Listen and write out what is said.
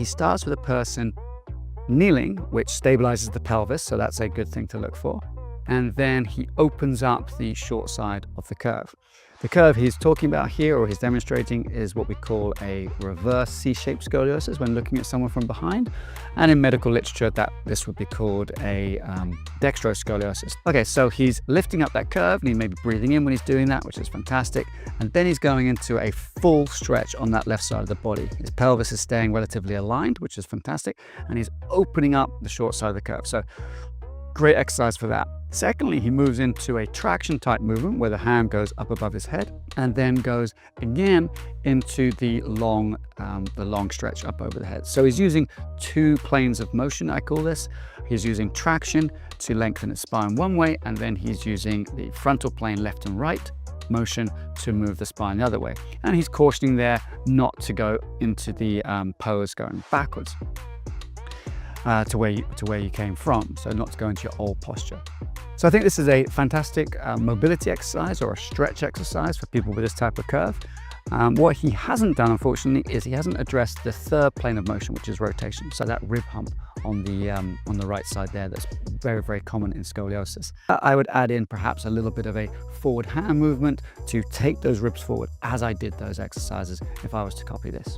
starts with a person kneeling, which stabilizes the pelvis, so that's a good thing to look for. And then he opens up the short side of the curve. The curve he's talking about here, or he's demonstrating, is what we call a reverse C-shaped scoliosis when looking at someone from behind. And in medical literature, this would be called a dextroscoliosis. Okay, so he's lifting up that curve and he may be breathing in when he's doing that, which is fantastic. And then he's going into a full stretch on that left side of the body. His pelvis is staying relatively aligned, which is fantastic. And he's opening up the short side of the curve. So great exercise for that. Secondly, he moves into a traction type movement where the hand goes up above his head and then goes again into the long stretch up over the head. So he's using two planes of motion, I call this. He's using traction to lengthen his spine one way, and then he's using the frontal plane left and right motion to move the spine the other way. And he's cautioning there not to go into the pose going backwards. To where you came from, so not to go into your old posture. So I think this is a fantastic mobility exercise or a stretch exercise for people with this type of curve. What he hasn't done, unfortunately, is he hasn't addressed the third plane of motion, which is rotation. So that rib hump on the right side there, that's very, very common in scoliosis. I would add in perhaps a little bit of a forward hand movement to take those ribs forward as I did those exercises if I was to copy this.